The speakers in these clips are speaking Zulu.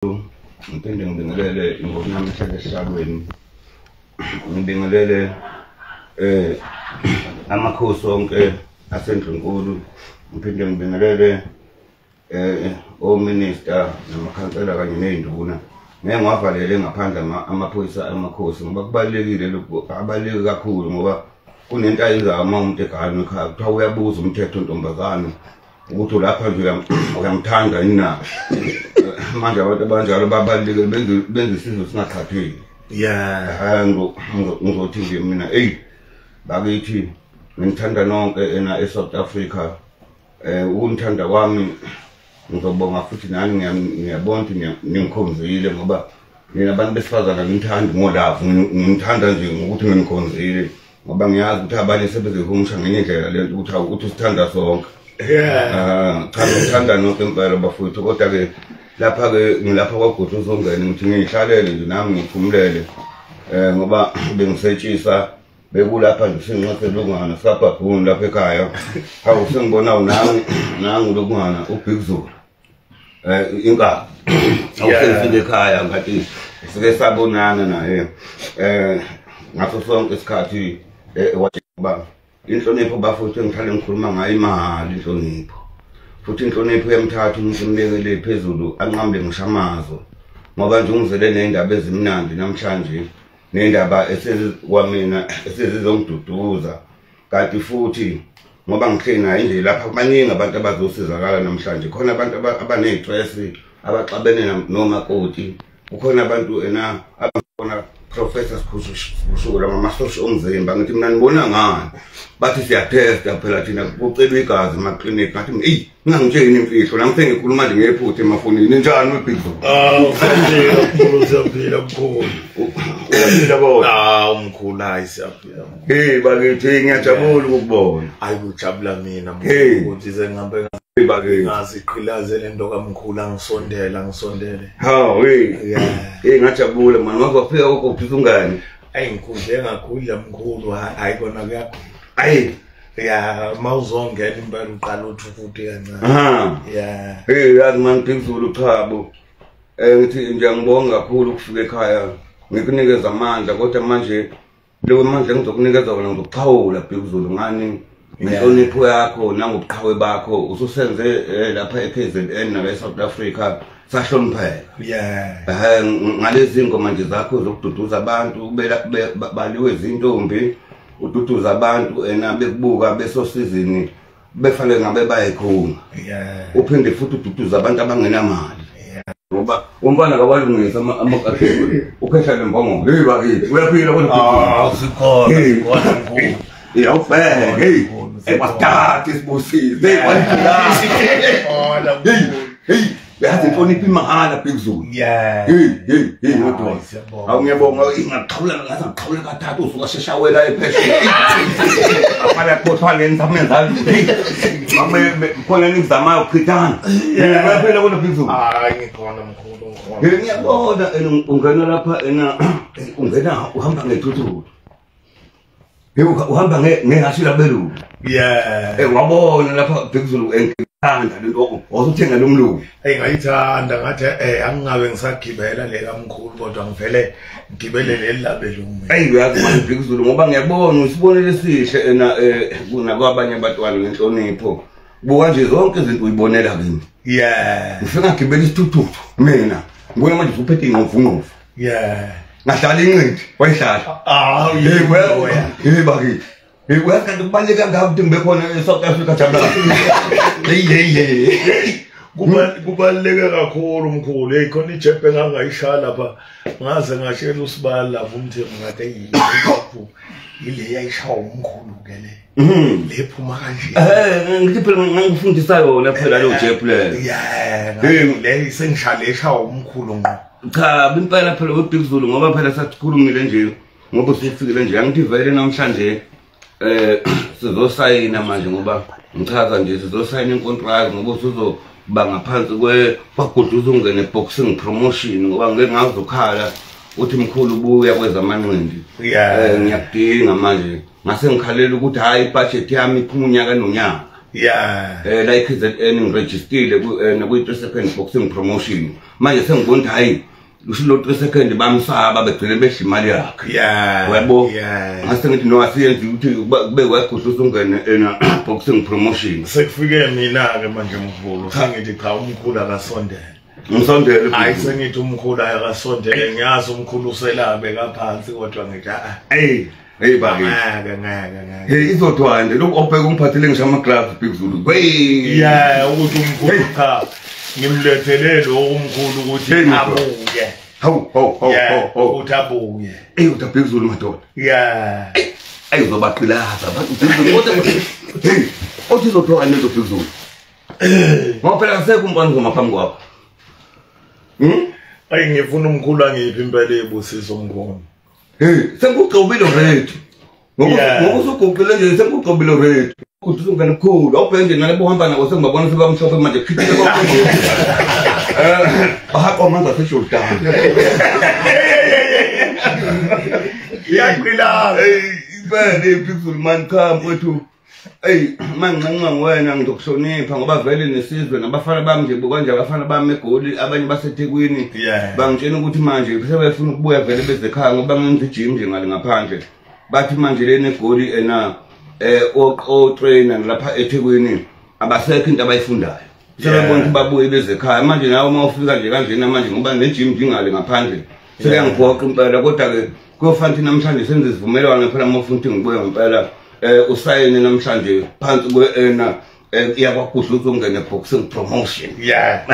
Ngiphinde ngibingelele ngokunamhlanje esihlakweni. Ngibingelele amakhosi onke aseNdlunkulu. Ngiphinde ngibingelele ominister namakhansela kanye nezinduna. Ngeke ngiwavalele ngaphandle amaphoyisa amakhosi ngoba kubalekile lokho, abaleke kakhulu ngoba kunento ayenzayo uma umuntu egane ekhaya kuthiwa uyabuza umthetho ntombazane ukuthi lapha nje uyamthanda yini na. Manje abantu abanjalo babalekile benze isizwe singaqhatheki. Yeah, ngizothi nje mina bakithi ngithanda nonke eSouth Africa. Ukunthanda kwami ngizobonga futhi nani ngiyabona ukuthi ningikhonzile ngoba nina abantu besifazana ngithanda ngolavu, ngithanda nje ngokuthi nginikhonzile ngoba ngiyazi ukuthi abanye sebezihumusha ngenye indlela lento ukuthi usithanda sonke. Cha ngithanda nonke impela bafowethu, kodwa-ke lapha-ke ngilapha kwaGudu uZongeni ngithi ngiyihlalele nje nami ngiphumulele ngoba bengisetshisa bekulapha nje sinqaselungana sabhabhuni lapha ekhaya. Hawu sengibonayo nangu lokungana uBig Zulu inkabi awusefike ekhaya ngathi sike sabonana naye ngaso sonke isikhathi ngoba inhlonipho bafuthe ngithale ngikhuluma ngayo imali inhlonipho, futhi inhlonipho yemthatha umuntu umbekele phezulu anqambe ngishamazo ngoba nje ungizele nezindaba ezimnandi namhlanje nendaba esezkwamina esezizongiduduza, kanti futhi ngoba ngihlena indlela lapha abaningi abantu abazosizakala namhlanje. Khona abantu abanestress abaxabene nomakoti, kukhona abantu abafuna Professor Sikushula ngamasosha omzimba. Ngithi mina nibona ngani bathi siyatesta phela thina kucelwa igazi emaklinikhi, ngathi ngingangitsheni imfihlo la ngithe ngikhuluma nje ngephutha emafonini. Njani weBig Zulu? Siyaphila mkhulu. Uyaphila bona? Mkhulu hayi siyaphila. Bakithi ngiyajabula ukubona. Hayi kujabula mina mkhulu ukuthi sengihambe bakithi ngaziqhilaze lento kamkhulu ngisondele. Hawu ngajabula mani. Wafika ukuphi ungani? Ngikhundle ngakhula mkhulu. Hayi kona kuyakho. Mawuzongena impela uqala uthi futhi kancane. Yazi mani Big Zulu Chabo, ngithi nje ngibonga kakhulu ukufika ekhaya ngikunikeza amandla, kodwa manje lewe mandla engizokunikeza wona ngizokuxhawula Big Zulu ngani inhlonipho yakho nangobuqhawe bakho ususenze lapha eKZN nawe eSouth Africa sahlonipheka. Ngalezi ngoma nje zakho zokududuza abantu baliwe izintombi, ududuza abantu bekubuka besosizini befale ngabe bayikhunga. Uphinde futhi ududuza abantu abangenamali ngoba umfana kabalungisa amakhathini ukhehla lembongo. Bakithi uyaphila kodwa sikhona mkhulu. Awubheke wathatha isibusile beyazi inhlonipho imahala Big Zulu. Awu ngiyabonga ingaqhawula ngazaxhawula kathathu usuka sheshawela epheshini afana khothwa lenza menzalo khona ningizamayo ukuchithana. Uyaphila kodwa Big Zulu? Ngikhona mkhulu. Ngiyabona ungena lapha ungena uhamba ngethuthu uhamba ngehashila belungu. Wabona lapha Big Zulu engithanda lento wasuthenga lo mlungu. Ngayithanda ngathi angingabe ngisagibela leka mkhulu kodwa ngivele ngibele leli labelungu. Uyazi manje Big Zulu ngoba ngiyabona usibonele sihle kuna kwabanye abantwana ngenhlonipho. Buka nje zonke izinto uyibonela kimi. Ngifika ngibela isithuthu mina ngibona manje uphethe ingqovu. Ngahlala inqindi wayihlala. Bakithi kanti kubaluleke ngapha ukuthi ngibe khona eSouth Africa jabula. Kubaluleke kakhulu mkhulu. Khona ijepe engangayishala lapha ngaze ngashela usibala lapha umthe ngathi yilapho ile yayishawa umkhulu ke le lephuma kanje. Ngithi phela ngangifundisa yona phela lo jepe le. Le sengishale eshawa umkhulu ngqo. Cha impela phela weBig Zulu ngoba phela sakhulumile nje ngoba sifikile nje angithi vele namhlanje sizosayina manje ngoba ngichaza nje sizosayina inkontrakt ngoba usuzoba ngaphansi kwaGudu uZongeni boxing promotion ngoba ngeke ngazokhala uthi mkhulu ubuya kwezamanqindi. Ngiyakudinga manje ngase ngikhalela ukuthi hayi ibudget yami iphuma unyaka nonyaka Yeah. La KZN ngirejistile ku 3 second boxing promotion manje sengibona ukuthi hayi kusho 3 second bamsaba begcine besha imali yakhe. Yeah. Yebo. Yeah. Ngase ngithi no asiyenzi ukuthi kube wayekhohlisa ungene boxing promotion. Sekufike mina ke manje mkhulu sengithi cha umkhulu akasondele. Ngisondele. Hayi sengithi umkhulu akasondele ngiyazi umkhulu uselabe kaphansi kodwa ngithi Hey baki. Ngeke. Hey izodwa nje lokho obheka umphathele ngisho ama gloves Big Zulu. Yeah, ukuthi umkhulu cha ngimlethele lo umkhulu ukuthi abuye. Hawu. Ukuthi abuye. Uthi Big Zulu madoda. Yeah. Uzobaqilaza abantu Big Zulu kodwa hey othi izodwa nje Big Zulu. Ngoba asekho umbani ngomaphambi kwakho. Ayi ngifuna umkhulu angiphi impela ebusiso mngoma. Hey, sengugcobile already. Ngoba usugugile nje sengugcobile already. Ukuthi ungane kukhulu, awubhenge nalabo hamba nabo sengibabona sebamhlophe manje khithile konke. Ahaqo manje asesho down. Yaqila. Hey, ibele Big Zulu man come wethu. Hey, manqanqa wena ngizokuhlonipha ngoba vele nesizwe nabafana bami nje kanje abafana bami eGoli abanye baseThekwini bangitshela ukuthi manje sebefuna ukubuya vele bezekhaya ngoba ngenza igym nje ngale ngaphandle bathi manje leni eGoli o trainer lapha eThekwini abasekho into abayifundayo sebebona ukuthi babuye bezekhaya manje nawe mawufika nje kanjena manje ngoba negym ngingale ngaphandle sekuyangiphoqa impela kodwa ke kuyofanele namhlanje senze isivumelwano phela mawufuna ukuthi ngibuye ngempela usayine namhlanje phansi kweena iyakwakuhle uzongena boxing promotion. Yeah.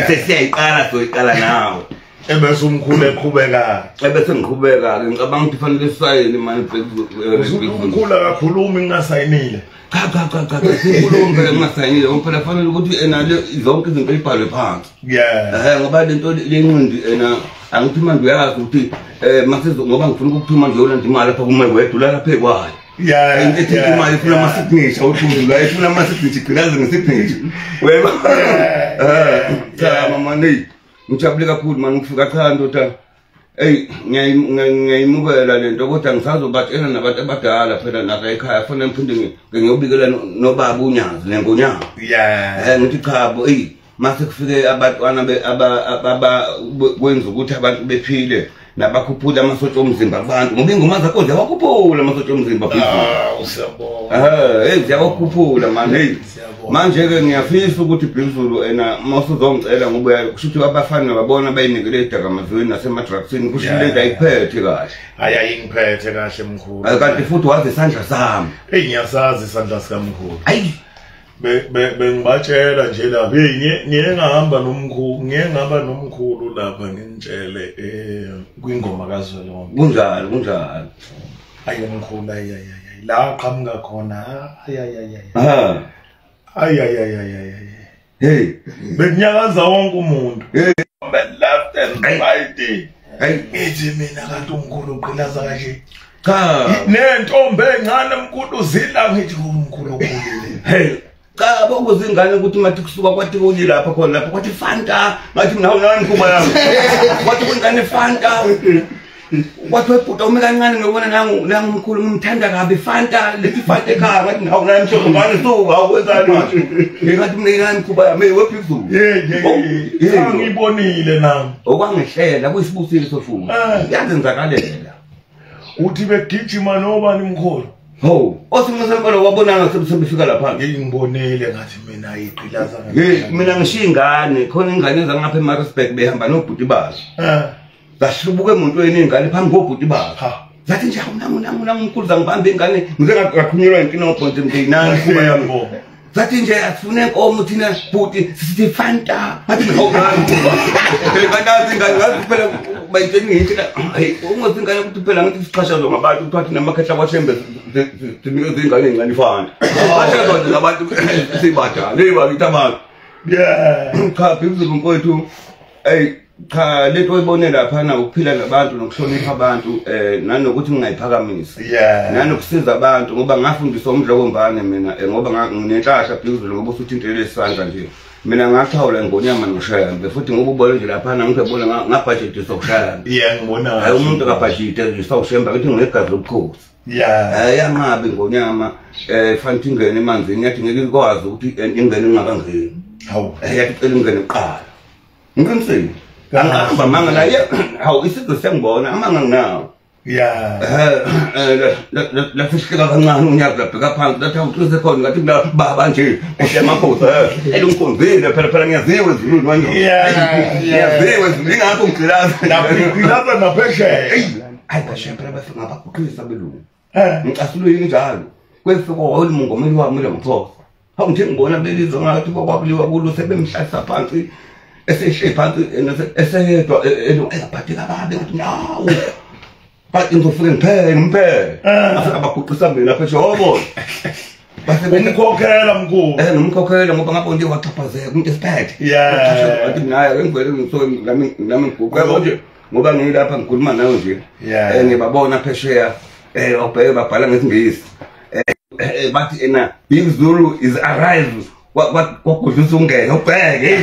Sesiyayiqala soyiqala nawe. Ebese umkhulu eqhubeka. Ebese ngiqhubeka ke ngicabanga ukuthi fanele sayine manje umkhulu akakhulumi ngingasayinile. Cha sikhuluma phela ngingasayinile ngoba fanele ukuthi enale zonke izinto ezibhalwe phansi. Yeah. Ngoba lento lenqindi angithi manje uyazi ukuthi masizo ngoba ngifuna ukuphuma nje yolanda imali lapha kuma wedula lapha ekwayo. Yeah, into imali ifuna ama signature uthula ifuna ama signature gcinaze ngesignature weba cha mama nei ngijabule kakhulu manje ngifika cha ndoda ngiyayimukela lento kodwa ngisazobatshela nabantu abadala phela lapha ekhaya fanele ngiphinde ngiyobikela nobaba uNyazi neNgonyama. Yeah. Ngithi cha bo mase kufike abantwana aba kwenza ukuthi abantu bephile nabakhuphula amasosha omzimba kubantu ngoba ingoma zakho ziyakhuphula amasosha omzimba phezulu. Usiyabona. Ziyakhuphula manje ke ngiyafisa ukuthi Big Zulu masuzongicela ngoba kushuthi abafana babona bayinikele edakamazweni nasemadrugsini kusho lento ayiphethe kahle. Ayingiphethe kahle mkhulu. Kanti futhi wazi isandla sami. Ngiyasazi isandla sikamkhulu. Ayi bengibatshela nje lapha ngeke ngahamba nomkhulu lapha ngintshele kwingoma kaZwelonke. Kunjalo. Ayi mkhulu ayi la qhamuka khona hey bekunyakaza wonke umuntu left and right. Ngithi mina kanti umkhulu uqilaza kanje cha nentombi encane mkhulu zila ngithi umkhulu okhulile. Hey cha bokuzingane ukuthi mathi kusuka kwathi kuli lapha khona lapha kwathi Fanta ngathi mina nani kuba yami kwathi kungane Fanta kwathi webhuta uma kancane ngibona nangu umkhulu ngimthanda kabi Fanta lethi Fanta ekhaya ngathi nawu nani mshoko ngane suka awenzani manje ngathi mina nani kuba yami wephezulu ngibonile nami okwangihlela kuyisibusile sofuna yazenzakalela uthi begijima nobani mkhulu. Osimnqasempela wabonana sebefika lapha ngibonile ngathi mina ayiqilaza mina ngishingane khona ingane ezangapha eMaritzburg behamba nobhuti bazo zahlubuka emontweni ingane phambi kobhuti bazo zathi nje awunangu umkhulu zangibamba ingane ngize ngakhunyelwa inkinobho nje mndenani kuba yami zathi nje asifune enkomo thina bhuti sithi Fanta ngathi ngawunani kanti ingane ngaziphela bayitshela ngithi hayi ungazingane ukuthi phela ngithi siqhashazwa ngabantu ukuthi namakhehla kwaShembe sinikeze ingane encane Fanta bashazwa nje abantu sibadala bakithi abantu cha Big Zulu mfowethu cha lento oyibone lapha na ukuphila nabantu nokuhlonipha abantu nanokuthi ngingayiphakamisa nanokusiza abantu ngoba ngafundiswa umdlokombane mina ngoba nginenhlasha Big Zulu ngoba usuthintele isandla nje mina ngakhawula iNgonyama noShembe futhi ngoba ubone nje lapha ngibona ngabudget sokushaya ngibona hayi umuntu akabudget sokuShembe ukuthi nginegazi lobukhosi yangabe ngonyama fanele ingene emanzini yathi ngeke ikwazi ukuthi ingene ingakangeni yathi cela ingene eqala ngiqinisile angahamba manga la hawu isizwe sengibona amanga nginawo la fishika kancane unyaka labheka phansi lathi awuqise khona ngathi la baba nje emakhosi elunkonzile phela ngiyaziwe ezulwini manje ngiyaziwe ezulwini ingakho ngigcilaza ngilapha naphesheya hayi bashe phela bafika ngabaguqisa belungu ngicasule yini njalo kwefika olumongomeli wami lo mkhosi hawu nje ngibona belizwe ngathi kwakuliwa kulo sebemhlahla phansi eseshe phansi eseyedwa engaphatheka kabi ngathi nawu bathi ngizofika ngiphele afika abaguqisa mina phesheya obona umkhokhela mkhulu nomkhokhela ngoba ngapho nje waxhaphazeka umuntu esiphethe ngathi naye ngivele ngiso nami ngiguqa konje ngoba ngilapha ngikhuluma nawe nje ngibabona phesheya obheke babhala ngesingisi bathi ena Big Zulu is arrived kwakudlisa ungene ubheke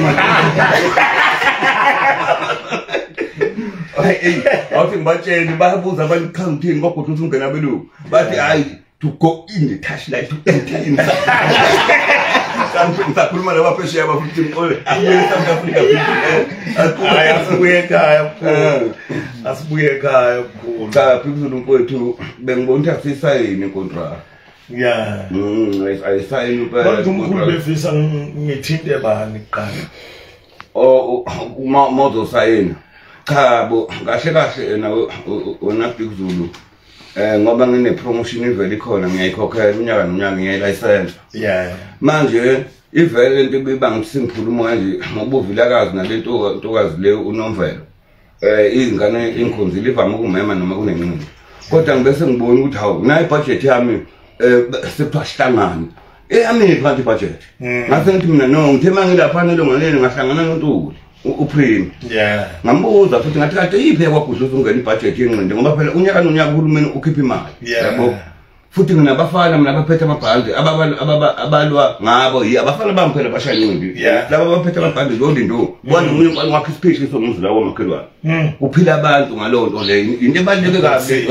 awuthi ngibatsheni bayabuza abalikhangithini kwakudlisa ungene abelungu bathi hayi to go in the touchlight to enter inside ngisakhuluma nabaphesheya bafuthi ngqole South Africa asibuye ekhaya mkhulu cha Big Zulu mfowethu bengibona ukuthi asisayini inkontrakt ayisayini manje umkhulu befisa ngithinte bani kuqala uma uzosayina cha bo kahle kahle wena Big Zulu ngoba ngine promotion ivele ikhona ngiyayikhokhela unyaka nonyaka ngiyilicense manje ivele into ebibanga ukuthi singikhuluma kanje ngobuvilakazi nalento ntokazi le unomvelo izingane inkhonzile ivama ukumema noma kunenqindi kodwa ngibese ngibona ukuthi hawu nayi budget yami sekuhlangana eyami phansi budget ngase ngithi mina no ngithe mangilapha nelongaleni ngahlangana noNtuli uPrime ngambuza futhi ngathi kade yiphe kwagudluza ungena ibudget yenqindi ngoba phela unyaka nonyaka uhulumeni ukhipha imali yabo futhi nginabafana mina abaphethe amabhandi abalwa ngabo abafana bami phela bashaya inqindi laba abaphethe amabhandi lo lindo bona umuntu ngwakhe isiphisi somuzula wamakhelwane kuphila abantu ngalonto le into ebaluleke kabi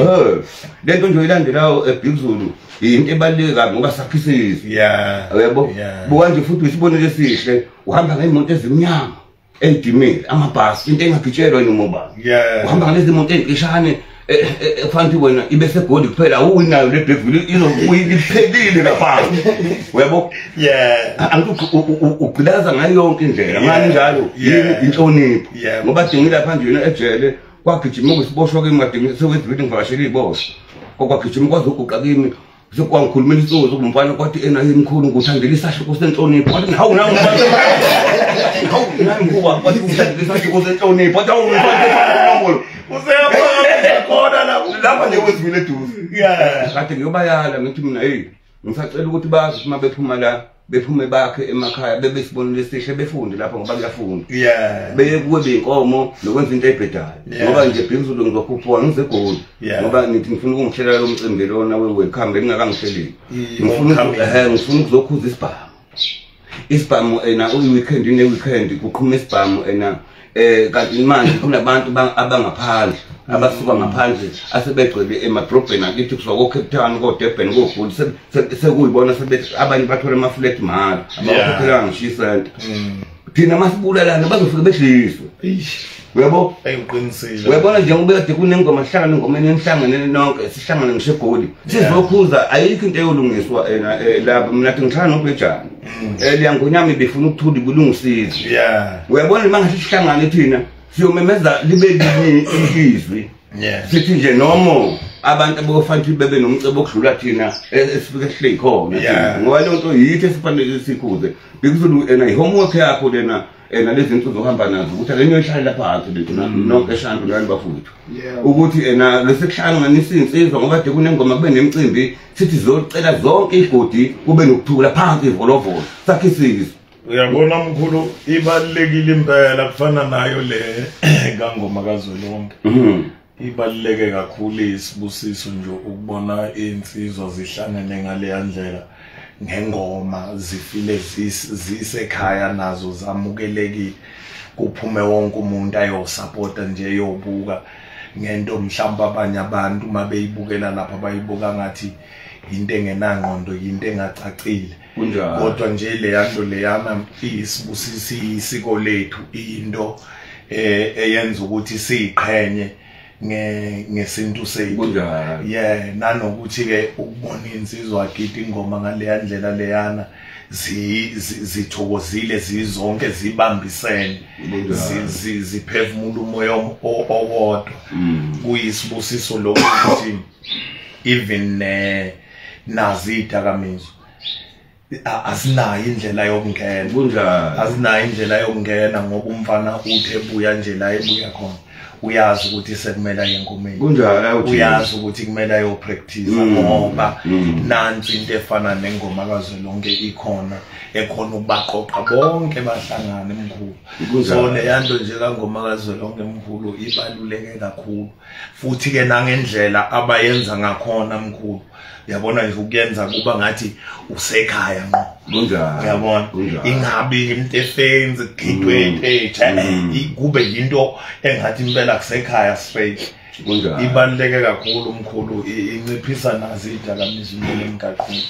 lento nje ilandelayo eBig Zulu into ebaluleke kabi ngoba sakhisisi yabo buka nje futhi isibonelo esihle uhamba ngeimoto ezimnyama endimile amabhasi into engagitshelwa nomoba uhamba ngalezi moto enkishane fanti wena ibese goli kuphela uwinayo le Blackville izokuyiphelile lapha uyabo angithi ugqilaza ngayo yonke indlela ngani njalo yini inhlonipho ngoba dingila phandle yena ejele kwagijima kwisiboshwa kwemadingi sewezibili ngivashela iboshwa kwagijima kwazi uguqa kimi sekwangikhulumela isizwe kumfana kwathi ena imkhulu nguthandela isasho kusenhlonipho kwathi hawu nawe hawu nami kuba kwathi nguthandela isasho kusenhlonipho kwathi hawu ngifake khona lapha nje wezivile eduze kade ngiyobayala ngithi mina hey ngisacela ukuthi bazi uma bephuma la bephume bakhe emakhaya bebesibonile esihle befunde lapha ngoba kuyafunda beye kuwe beyinkomo nokwenza into ebhedayo ngoba nje Big Zulu ngizokhuphuka ngizegoli ngoba nithi ngifuna ukungihlelela lo mcimbi lona welcome bengingakangihleleli ngifuna ukuzokhuza isibhamu uyi-weekend ne-weekend kuqhuma isibhamu kanti manje kunabantu abangaphandle abasuka ngaphandle asebegcwele emadrobheni akithi kusuka ko-Cape Town ko-Durban ko-Goli sekuyibona sebethi abanye bathola ama-flat mahhala abakhokhelanga ngisho isenta thina masibulalana bazofika behliswe uyabo uyabona njengoba kade kunengoma sihlangane engomeni enihlangane nonke sihlangane ngisho eGoli sizokhuza ayikho into eyolungiswa lapha mina nathi ngihlangana noBhejane liyangonyama befuna ukuthula kulungisize uyabona mangathi sihlangane thina siyomemeza libe linye izwi sithi nje noma abantu abofanele bebe nomcebo okudlula thina esifike sihle khona ngoba le nto yithi esifanele sikhuze Big Zulu i-homework yakho lena lezi zinto zohamba nazo ukuthi akenye ihlala phansi lethu nonke eshantu nani bafuthu ukuthi lesekuhlanganisa insizwa ngoba kade kunengoma kube nemicimbi sithi zocela zonke igodi kube nokuthula phansi ivolovolo sakhisizwe uyabona mkhulu ibalekile impela kufana nayo le kangoma kaZwelonke ibaleke kakhulu isibusiso nje ukubona insizwa zihlangene ngale yandlela ngengoma zifile zisekhaya nazo zamukelekile kuphume wonke umuntu ayosupporta nje yobuka ngento mhlawumbe abanye abantu uma beyibukela lapha bayibuka ngathi into engenangqondo into engacacile kodwa nje leyanto leyana isibusisi isiko lethu into eyenza ukuthi siqhenye ngesintu sethu nanokuthi ke ukubona insizwa agida ingoma ngale ndlela leyana zithokozile zizonke zibambisene ziphefumula umoya owodwa kuyisibusiso lokuthi even nazi idakamizwa asinayo indlela yokungena asinayo indlela yokungena ngoba umfana uthi ebuya nje la ebuya khona uyazi ukuthi sekumele ayenkomeni uyazi ukuthi kumele ayo practice ngoba nansi into efana nengoma kaZwelonke ikhona ekhona ubaqoqa bonke bahlangana emkhulu so leyanto nje kangoma kaZwelonke emkhulu ibaluleke kakhulu futhi ke nangendlela abayenza ngakhona emkhulu yabona nje ukuyenza kuba ngathi usekhaya ngqo uyabona ingabi into efenze gidwe kube yinto engathi impela kusekhaya straight ibaluleke kakhulu umkhulu inciphisa nazi idakamizwa impela emgaqweni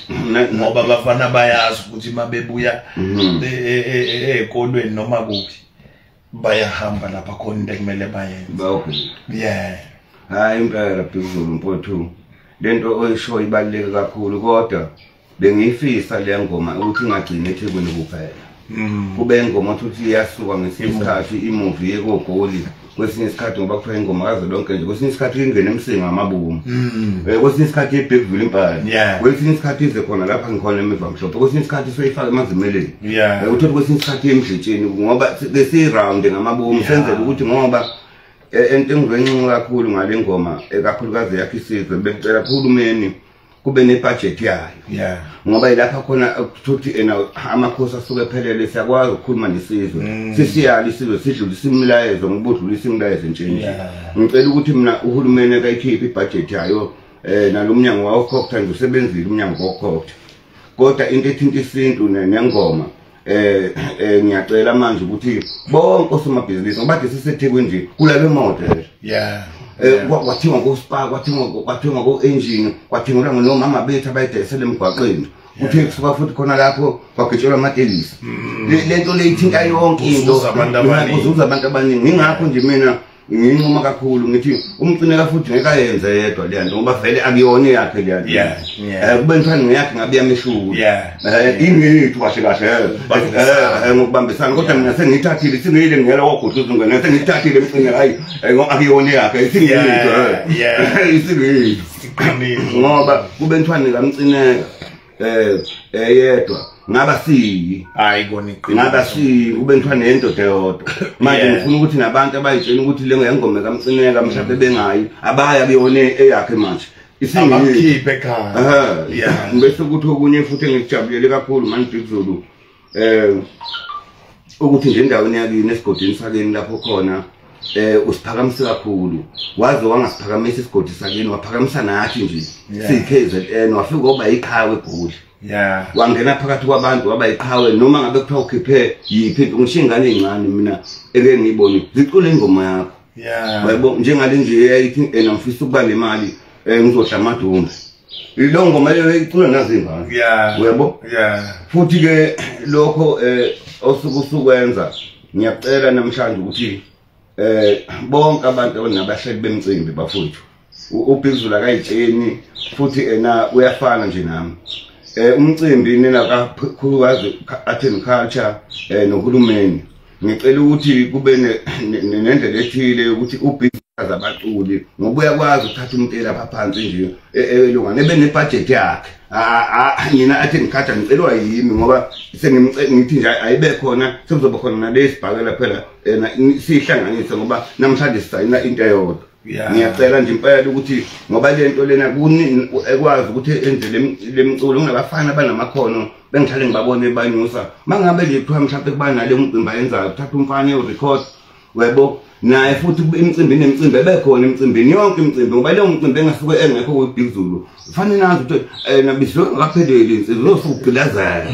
ngoba abafana bayazi ukuthi mabebuya ezikolweni noma kuphi bayahamba lapha khona into ekumele bayenze hayi impela phezulu mfowethu lento oyisho ibaluleke kakhulu kodwa bengifisa le ngoma ukuthi ingagcini eThekwini kuphela kube ingoma ukuthi iyasuka ngesikhathi imovie yekogoli kwesinye isikhathi ngoba kuthiwa ingoma kaZwelonke nje kwesinye isikhathi ingene emsinga amabomu kwesinye isikhathi eBigville impala kwesinye isikhathi ize khona lapha ngikhona eMeva Mhlophe kwesinye isikhathi soyifaka emazimeleni uthola kwesinye isikhathi emdlitsheni ngoba lesi-round ngamabomu senzela ukuthi ngoba ento engizwencinci kakhulu ngale ngoma ekakhulukazi yakhe isizwe bengicela uhulumeni kube nebudget yayo ngoba ilapha khona ukuthi amakhosi asuke ephelele siyakwazi ukukhuluma nesizwe sisiyali isizwe sidlulisa imilayezo ngobudlulisa imilayezo nje ngicela ukuthi mina uhulumeni akayikhiphe ibudget yayo nalomnyango wawokhokha nje usebenzile umnyango wawokhokha kodwa into ethinta isintu nengoma ngiyacela manje ukuthi bonke osomabhizinisi ngoba bathi siseThekwini nje kulabe imoto kwathiwa ngoSpa kwathiwa ngo-engine kwathiwa nomama bethu abayidayisela emgwaqeni kuthe kusuka futhi khona lapho kwagetshelwa amatekisi lento leyithinta yonke into kuzuza abantu abaningi ingakho nje mina nginquma kakhulu ngithi umcineka futhi ngeke ayenze yedwa le nto ngoba vele akuyona yakhe le nto kube ngithani ngiyakhe ngabe yameshulu ingithu kahle kahle ngokubambisana kodwa mina sengiyithathile singiyile ngiyela wagudluza ngene sengiyithathile umcineka hayi akuyona yakhe isingiyithu ngoba kube ngithani kamcineka yedwa ngaba siyi hayi kona ngaba siyi kube ngithiwa nendoda yodwa manje ngifuna ukuthi nabantu abayitshela ukuthi le ngengoma kaMcineka mhlawumbe bengayi abaya kuyona eyakhe manje isingikhiphe ekhaya bese ukuthi okunye futhi engijabulele kakhulu manje Bigzulu ukuthi nje endaweni yakini esigodini sakeni lapho khona usiphakamise kakhulu waze wangasiphakamisa isigodi sakini waphakamisa nathi nje siKZN wafika oba iqhawe eGoli wangena phakathi kwabantu abayiqhawe noma ngabe kuthiwa ukhiphe yiphi into ngishingane encane mina eke ngiyibone zicule ingoma yakho yebo njengale nje eyayithi namfisa ukuba nemali ngizodla amadumbe ilo ngoma leyo icula nazingane yebo futhi ke lokho osukusukwenza ngiyacela namhlanje ukuthi bonke abantu nabahleli bemicimbi bafuthu uBigzulu akayitsheni futhi uyafana nje nami umcimbi nina kakhulukazi art and culture nohulumeni ngicela ukuthi kube nendlela ethile ukuthi uBigzulu abaculi ngoba uyakwazi ukuthatha umuntu lapha phansi nje elungane ebe nebudget yakhe mina art and culture ngicelwa yimi ngoba ngithi nje ayibe khona sekuzoba khona nalesibhakela phela sihlanganise ngoba namhlanje sisayina into eyodwa ngiyacela nje impela ukuthi ngoba lento lena ekwazi ukuthi enze lemculo kunabafana abanamakhono bengihlale ngibabone banyusa mangabe lethu mhlawumbe kuba nale umcimbi ayenzayo uthatha umfana urecord webo naye futhi imicimbi nemicimbi ebekhona emcimbini yonke imicimbi ngoba leyo mcimbi engasuke engekho kuBigzulu kufanele nazi ukuthi nabisho ngapheleli insizwe losugqilazela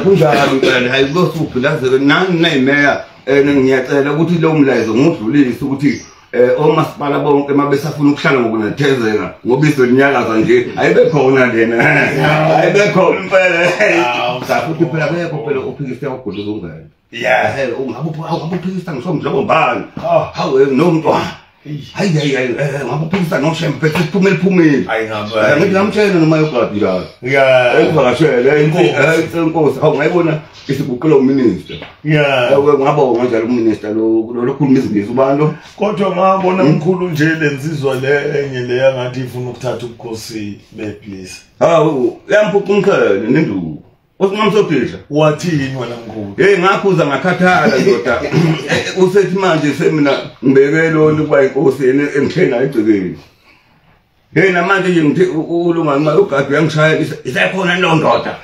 kunjalo impela hayi losugqilazela nani nayimeya ngiyacela ukuthi lo mlayezo ngudlulise ukuthi omasipala bonke mabesafuna ukuhlala ngokunethezeka ngoba izonyakaza nje ayibekhona lena ayibekhona impela safuthi phela bekho phela uphikisa ukugudluza ungane ungabuphikisa ngisomdlobo mbani hawe nomntwana hayi ngabuphikisa noshempe siphumele ngithi ngamtshela noma yogadi la evakashele inkosi ngayibona isiguqula uminister ngabonga njalo uminister lo lokhuluma izingisi ubani kodwa ngabona mkhulu nje lenzizwa le enye le yangathi ifuna ukuthatha ubukhosi beplace yamphuca umkhele nenduku usingamsophisha wathini wena mkhulu ngakhuza ngakhathala ndoda usethi manje semina ngibekelo ukuba inkosi engithena egcikeni namanje nje ngithi ulunga nxa ugadi uyangishaya isekhona lo ndoda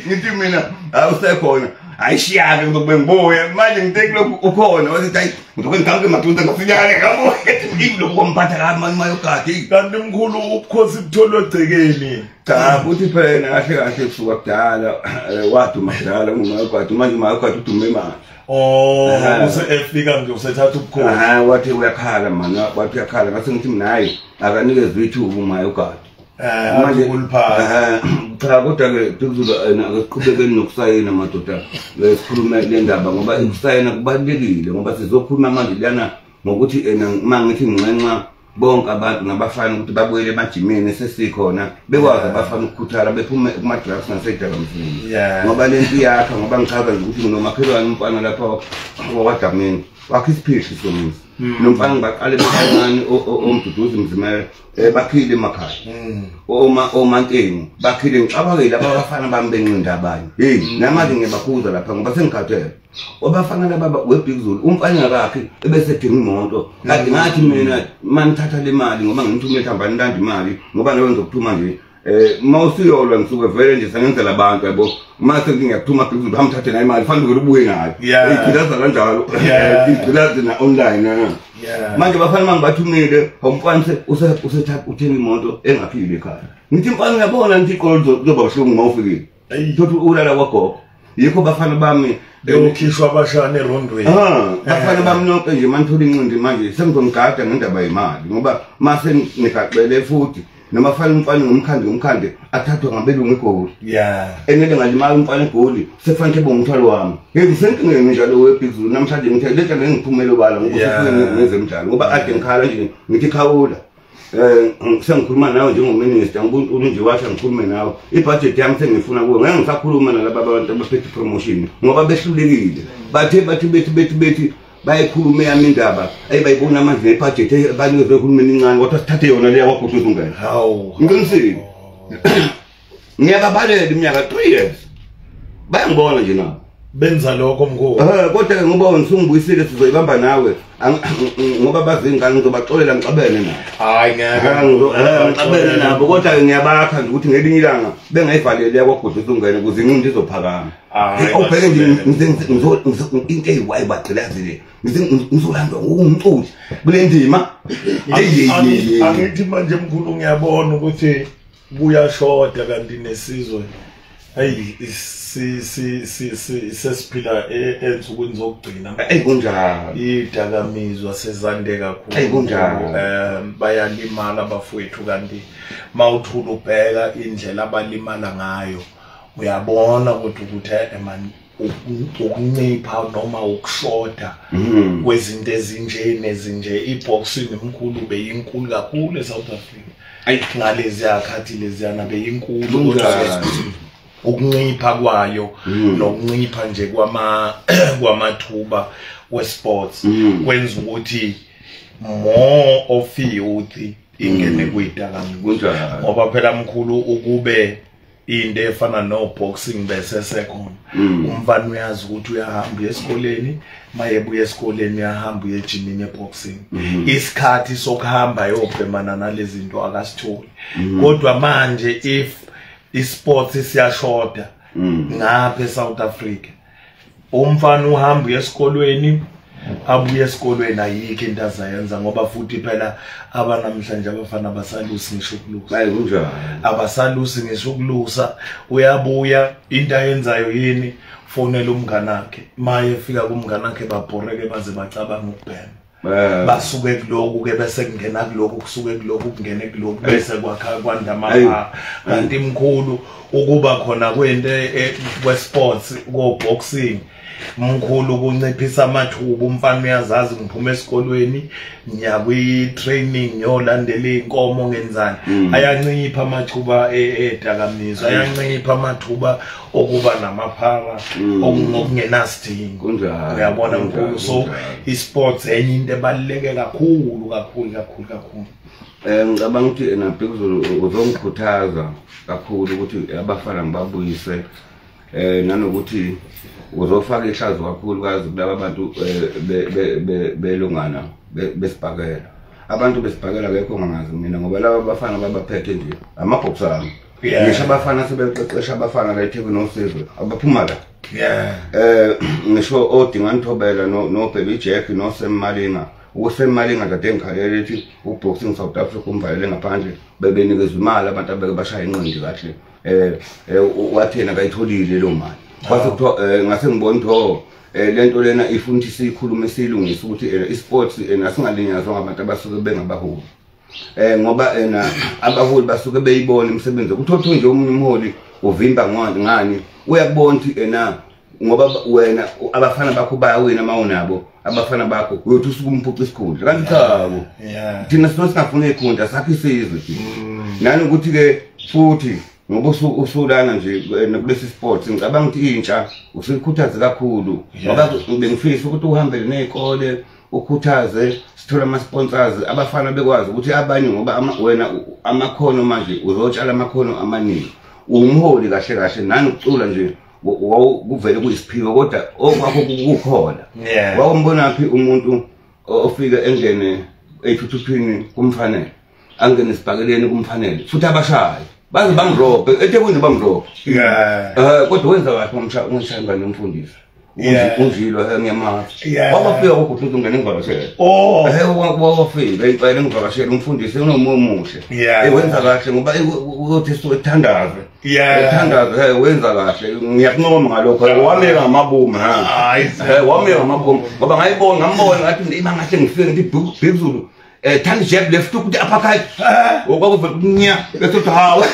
ngithi mina awusekhona ayishiyake ngizokube ngibuye manje ngithe kulokhu ukhona wathi hayi ngizokube ngigamke maduze ngasinyane ngabo ingilokhu komphatha kama yogadi kanti mkhulu ubukhosi butholwe egcekeni cha futhi phela kahle kahle kusuka kudala waduma kudala ngumagadi manje umagadi udume manje efika nje usethatha ubukhosi wathi uyakhala manje wathi uyakhala ngase ngithi mina hayi akanikezwe ithuba umagadi manje kulipha cha kodwa ke Dukuzulu akuqhubekeni nokusayina madoda lesikhuluma le ndaba ngoba ukusayina kubalekile ngoba sizokhuluma manje lana ngokuthi mangithi ngenxa bonke abantu nabafana ukuthi babuyele emajimeni sesikhona bekwazi abafana ukukhuthala bephume kuma drugs nasedakamizini ngoba lento yakha ngoba ngichaza nje ukuthi nomakhelwane umfana lapha wakwadamini wakhe isiphishi somisi nomfana ngibaqale bencane omduduzi mzimela bakhile emakhaya omantengu bakhile ngicabakile abafana bami benqinda abanye namanje ngiyabakhuza lapha ngoba sengikhathele obafana laba weBigZulu umfana wakhe ebesedinga imoto kanti ngathi mina manithatha le mali ngoba ngimthumela ehambani landa imali ngoba nawe ngizokuthuma nje mawusiyolwa ngisuke vele nje sengenzela abantu yabo mase ngiyakuthuma BigZulu hamthathe na imali fanele ubuye ngayo igilaza kanjalo igilaza na online manje bafana mangibathumile umfana usethatha uthenga imoto engaphili ekhaya ngithi mfana ngiyabona ngithi iqolo kuzoba buhlungu mawufikile thothi ulala kwagogo yikho bafana bami beyokhishwa abashana erondweni bafana bami nonke nje manithola incindi manje sengizongigada ngendaba yemali ngoba mase nigaqele futhi noma fana umfana ngomkhandi athathwa ngabelungu eGoli enele ngalimali umfana eGoli sefanele bomthwalo wami ngisenkingeni njalo weBigZulu namhlanje ngithe lento ngiphumela bala ngoba ngezemidlalo ngoba ade ngikhala nje ngithi khawula sengikhuluma nawe njengominister ngibuntu nje washa ngikhulume nawe ibudget yami sengifuna kuwe ngeke ngisakhuluma nalabo abantu abaphethe promotion ngoba behlulekile bethi bayikhulume yami indaba ayibayibona manje nebudget banikeze uhulumeni incane kodwa sithathe yona leya kwaGudluza ungane ngiqinisile ngiyakabalela iminyaka 3 years bayangibona nje nabo benza lokho mkhulu kodwa ke ngoba ngisungibuyisile sizoyibamba nawe ngoba bazingane ngizobaxolela ngixabene nabo hayi ngiyabele nabo kodwa ngiyabakha nje ukuthi ngelinye ilanga bengayivalele yakwaGudluza ungane ukuze inqindi izophakama awubheke nje into eyiwayi bagcilazile ngizolanda ngumculi kule ndima angithi manje mkhulu ngiyabona ukuthi kuyashoda kanti nesizwe hayi sesiphila ensukwini zokugcina kunjalo idakamizwa sezande kakhulu kunjalo bayalimala abafowethu kanti mawuthula ubheka indlela abalimala ngayo uyabona ukuthi man ukuncipha noma ukushoda kwezinto ezinje iboxing emkhulu beyinkulu kakhulu eSouth Africa ngalezi yakhathi leziyana beyinkulu kodwa ukuncipha kwayo nokuncipha nje kwamathuba wesports kwenza ukuthi more of youth ingene kwidakamizwa ngoba phela mkhulu ukube into efana no boxing bese sekhona umfana uyazi ukuthi uyahamba esikoleni mayebuya esikoleni uyahamba uye ejimini yeboxing isikhathi sokuhamba yobhemana nalezi zinto akasitholi kodwa manje if isports siyashoda ngapha eSouth Africa umfana uhamba esikolweni abuye esikolweni ayikho into azayenza ngoba futhi phela abanamhlanje abafana abasalusi ngisho ukulusa hayi kunjalo abasalusi ngisho ukulusa uyabuya into ayenzayo yini fonela umngane wakhe maye efika kumngane wakhe babhoreke baze bacabanga ukubhema basuke kuloku ke bese kungena kuloku kusuke kuloku kungene kuloku bese kwakha kwandama kanti imkhulu ukuba khona kwento kwesports ko boxing mkhulu kunciphisa amathuba umfana uyazazi ngiphuma esikolweni ngiya kwi-training ngiyolandela iy'nkomo ngenzani ayancipha amathuba edakamizwa ayancipha amathuba okuba namaphara okungenasidingo uyabona mkhulu so i-sports enye into ebaluleke kakhulu ngicabanga ukuthi Bhekuzulu uzongikhuthaza kakhulu ukuthi abafana ngibabuyise nanokuthi uzofaka ihlazo kakhulu kazi kulaba abantu belungana besibhakela abantu besibhakela akekho ngangazi mina ngoba laba abafana babaphethe nje amabhoksana ngisho abafana sebeqeqesha abafana la eThekwini noSizwe abaphuma la ngisho oDingani Thobela no Baby Jack no Semmalinga uSemmalinga kade engikhalele ethi uboxing South Africa umvalele ngaphandle bebenikeza imali abantu abeke bashaya inqindi kahle wathena kayitholile lo mali kwase kuthiwa ngase ngibona ukuthi lento lena ifuna ukuthi sikhulume silungise ukuthi isports asingalinyazwa ngabantu abasuke bengabaholi ngoba abaholi basuke beyibona imisebenzi ukuthi nje omunye umholi uvimba ngani uyakubona ukuthi ngoba wena abafana bakho bayawina mawunabo abafana bakho uyothi usukumphuca isikhundla kanti chabo thina singafuna ikhundla sakhe isizwe nani ukuthi ke futhi ngoba usulana nje kulesi sports ngicabanga ukuthi intsha usikhuthaze kakhulu ngoba bengifisa ukuthi uhambele nezikole ukhuthaze sithola ama sponsors abafana bekwazi ukuthi abanye ngoba wena amakhono manje uzotshala amakhono amaningi umholi kahle kahle nani ucula nje kuvele kuyisiphiwo kodwa okwakho kukhona wawumbona phi umuntu ofika engene ethuthini kumfanele angene isibhakeleni kumfanele futhi abashayi baze bamrobhe eThekwini bamrobhe kodwa wenza kahle umshayeli nomfundisi unjilo ngiyamazi wabafika ukuthi ungene ngivakashela wabafika impela ngivakashela umfundisi unomumushe wenza kahle ngoba uthi sithandaze ethandaze wenza kahle ngiyakunqoma ngalokho wameka ngamabomu wameka ngamabomu ngoba ngayibona ngambona ngathi imangahle ngifike ngithi Bhekuzulu thandi jab left ukuthi uppercut okwakuvela kunya bese uthi hawe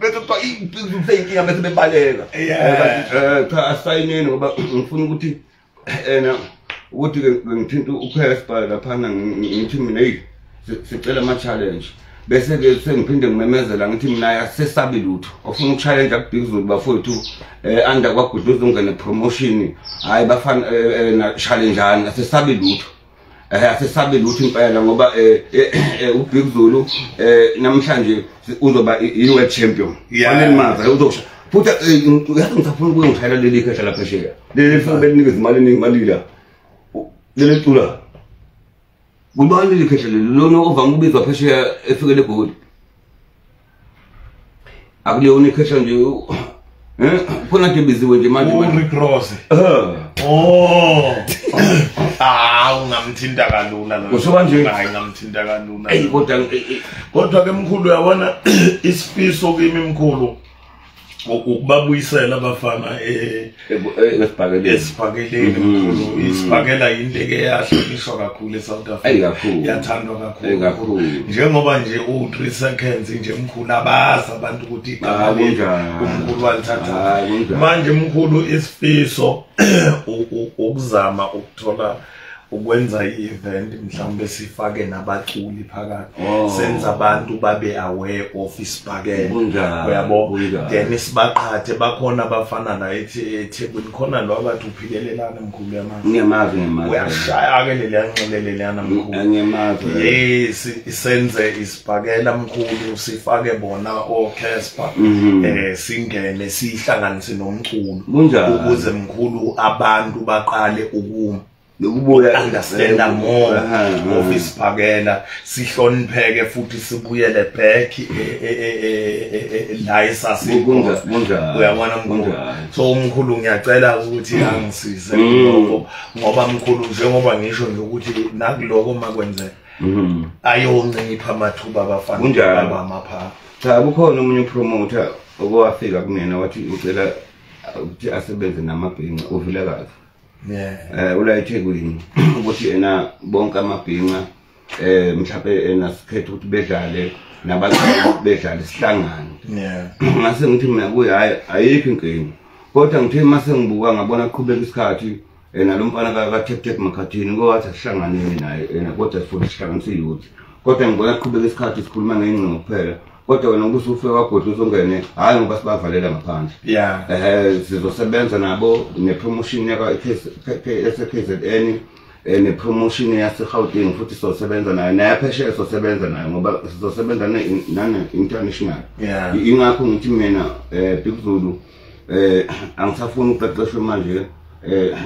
bese uthi iBhekuzulu seyinkinga bese bebaleka cha asayineni ngoba ngifuna ukuthi ukuthi ngithinta uPespa laphana ngithi mina sicela ama challenge bese ke sengiphinde ngimemezela ngithi mina yasesabi lutho ofuna ukuchallenge kuBhekuzulu bafowethu under kwaGudluza ungene promotion hayi bafana na challengeana asesabi lutho asesabi lutho impela ngoba uBhekuzulu namhlanje uzoba iWorld champion fanele maza uzosho futhi ngiyafuna ukungishayela leli khehla lapha phesheya leli funa belinikeza imali eningi malila leli tula kubani leli khehla leli lona ovanga ubizwa phesheya efikele eGoli akuliyona ikhehla nje khona nje biziwe nje manje uRicross ungamthinta kalula lo kusho kanje hayi ngamthinta kalula kodwa ke mkhulu uyabona isifiso kimi mkhulu ukubabuyisela abafana esibhakeleni mkhulu isibhakela indeke yahlonishwa kakhulu eSouth Africa yathandwa kakhulu njengoba nje u3 seconds nje mkhulu abazi abantu ukuthi igama umkhulu walithatha manje mkhulu isifiso ukuzama ukuthola ukwenza i-event mhlawumbe sifake nabaculi phakathi senza abantu babe aware of isibhakela uyabo then sibaqhathe bakhona abafana la eThekwini khona lo abathi uphikelelana mkhulu yamanje ngiyamazi uyashaya ke leliyanxelelelana mkhulu ngiyamazi senze isibhakela mkhulu sifake bona Casper singene sihlanganise nomculo ukuze mkhulu abantu baqale ukubuya understand more of isibhakela sihlonipheke futhi sibuyele back la esasikhona uyabona mkhulu so mkhulu ngiyacela ukuthi angisize lokho ngoba mkhulu njengoba ngisho nje ukuthi nakuloko makwenzeka ayoncipha amathuba abafana abamapha cha kukhona umunye promoter okwafika kumina wathi ucela ukuthi asebenze namabhinqa uvilakazi yeah ula eThekwini ukuthi ena bonke amabhinqa mhlawumbe enasikhethe ukuthi bedlale nabantu bedlale sihlangane yeah ngase ngithi mina kuyi ayikho inkinga kodwa ngithe mase ngibuka ngabona aqhubeka isikhathi nalomfana ka Tep Makhathini kwathi asihlanganeni naye kodwa sifuna isihlanganise youth kodwa ngibona aqhubeka isikhathi sikhuluma ngengcingo kuphela kodwa wena ubusufike kwaGodwa uzongene hayi ngoba sibavalela ngaphandle yeah sizosebenza nabo nepromotion yaka KZN nepromotion yaseGauteng futhi sizosebenza nayo nayaphesheya sizosebenza nayo ngoba sizosebenza nane international yeah ingakho ngithi mina Big Zulu angisafuna ukuqeqeshwa manje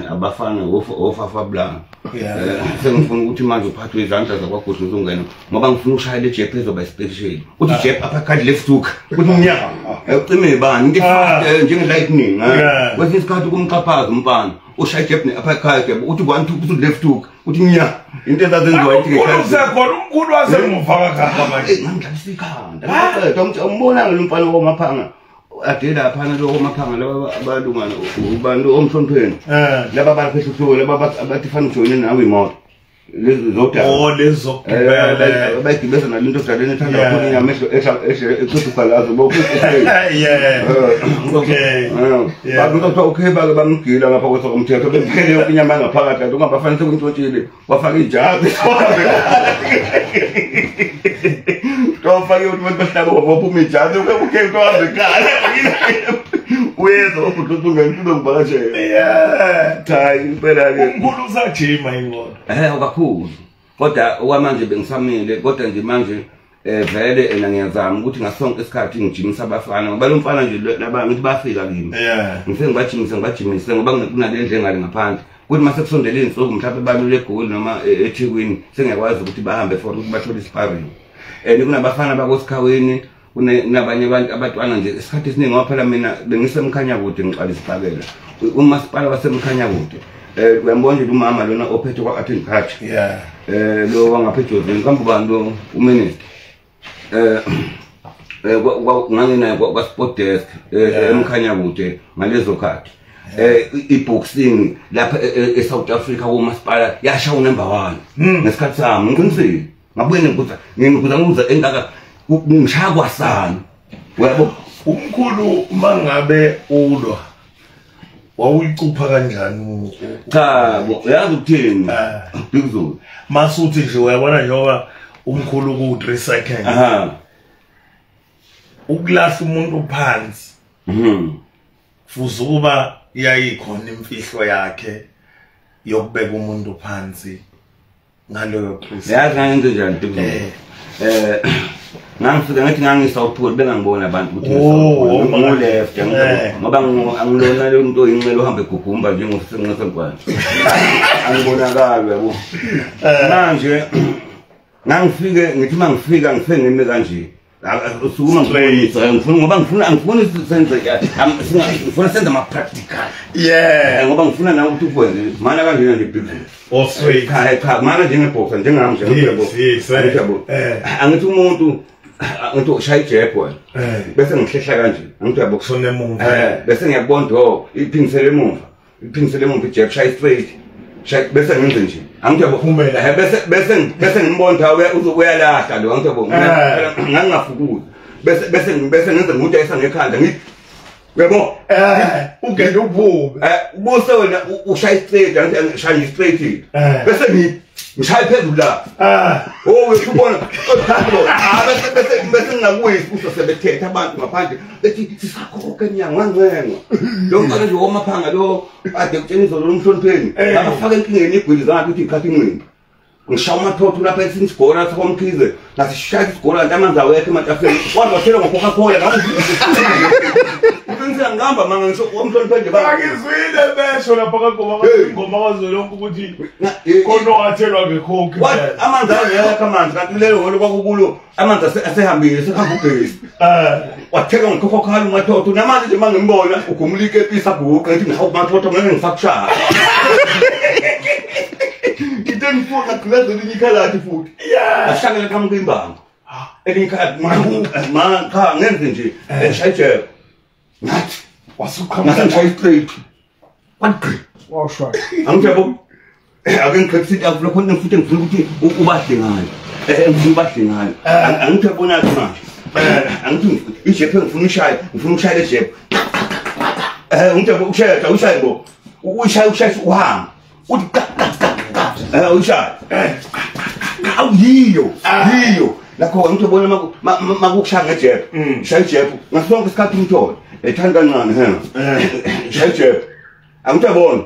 abafana ofafa blank sengifuna ukuthi manje uphathwe izandla zakwaGodwa uzongena ngoba ngifuna ushaya le jep ezoba special uthi jep uppercut left hook uthi umnyaka ucime bani into fast njenge lightning kwesinye isikhathi kumqaphaza umfana ushaya jep ne uppercut uthi 1 2 uthi left hook uthi umnyaka into ezazenziwa ithi usekhona umkhulu wasemufaka khapha manje ngidlalisa ikhanda umbona ngomfana womaphanga adela phana lo maphanga laba abalungana ubantu omhlonpheni laba baphethutho laba abathi fana join nawe imoto lezi zodwa lezokugibela bayigibeza nalinto odaleni ethanda kakhulu inyamehlo eqhubukalazo yeah okay bakuthi okay bake bamgila ngapha kwesomthetho bephele yonke inyama ngaphakathi kanti ungabafanele ukuntshotshile wafaka ijazi Fake ukuthi abantu bahlaba baphuma ijazi ukhe kwaze ekhaya uyeza ukuthi ungempilo ngibakashela yeah hayi impela ke umkhulu usajima yingona kakhulu kodwa okwamanje bengisamile kodwa nje manje vele ngiyazama ukuthi ngasonke isikhathi ngijimisa abafana ngoba lo mfana nje laba ngithi bafika kimi ngifike ngibajimise ngoba kunalendle engale ngaphandle ukuthi mase kusondele insuku mhlawumbe balule eGoli noma eThekwini sengiyakwazi ukuthi bahambe for ukuthi bathole isparing kunabafana bakoSikhaweni kunabanye abantu abatwana nje isikhathi esiningi waphela mina bengisemkhanya kude ngiqala isipakela umasipala wasemkhanya kude uyambona nje umama lona ophethe kwa-Athens Khatch lo wangaphejozini kambe ubani lo uminister nganginaye kwa-sport desk emkhanya kude ngalezo khathi i-boxing lapha eSouth Africa womasipala yashawa number 1 ngesikhathi sami ngiqinisile ngabuye ngikuza engaka ngishaya kwasana uyabo umkhulu mangabe ulwa wawuyicupha kanjani cha yazi ukuthini Big Zulu masuthi nje uyabona njengoba umkhulu ku3 seconds ukulahla umuntu phansi futhi kuba yayikhona imfihlo yakhe yokubeka umuntu phansi ngaloyo Chris yazi ngento njani Big Zulu ngangifika ngathi ngangisouth pole bengangibona abantu ukuthi ngisouth left ngoba angilona lo muntu oyinqelo uhambe egugumba njengosenqasenkwane angibonakala yabo manje ngangifike ngithi mangifika ngifike ngime kanje usukuma ngifuna ngoba angifuni senze ngifuna senze ama practical ngoba ngifuna nawe ukuthi ukwenze mana kanjena nje Big Zulu straight cha mana njengeboxer njengami angithi umuntu ngithi ushaya ijeb wena bese ngihlehla kanje ngithi uyaboxona emuva bese ngiyabona iphingisele emuva ijeb shaya straight bese ngenze nje angithi uyaphumela bese ngimbona uyalahla lo angithi yabona ngangafukuzi bese ngenze ngumuntu ayisangekhanda ngithi uyabo ungena ububi ubuse wena ushaya straight angithi shaya straight bese ngishaya phezulu la uyubona bese ngakuyisi usebethetha abantu ngaphandle bethi sisakhokha nyanga ngancenga lo mfana nje womaphanga lo ade kutshena izolo lomhlonipheni abafaka enkingeni igwili zakhe ukuthi ikhathi inqimba ngishaya amathotho lapha ethi isigora sakomkhize ngasishaya isigora ntamanzi awekho ematafeni wathela ngo-Coca-Cola uqiniseka ngihamba manga ngisho omhlonipheni nje angizwile besho lapha kangoma kazolonke ukuthi khona wathelwa ngecoke amanzi awekho amanzi kanti lelo ngolo kwakukulo amanzi asehambile sehamba ubhesi watheka ngo-Coca-Cola umathotho namanje nje mangimbona ugumulike episa guqa ngithi ngihawumathotho ngeke ngisakushaya ngifuna kulenza elinye ikhalati futhi ashangele qamuka imbanga elinye ikhalati cha ngenze nje eshayijela ngathi wasuqhamuka straight kwathi washwa angijabo ake ngikhethe avula khona futhi ngifuna ukuthi ubahle ngayo ngifuna ubahle ngayo angijabona manje angithi ijepe ngifuna ushaya le jepe ngijabo ushaya bo ushaya uhamba uthi ushaya awuyiyo lakho ngitobona makukushaya ngejepe shaya ijepe ngasonke isikhathi umtholo ethanda kancane shaya ijepe angijabona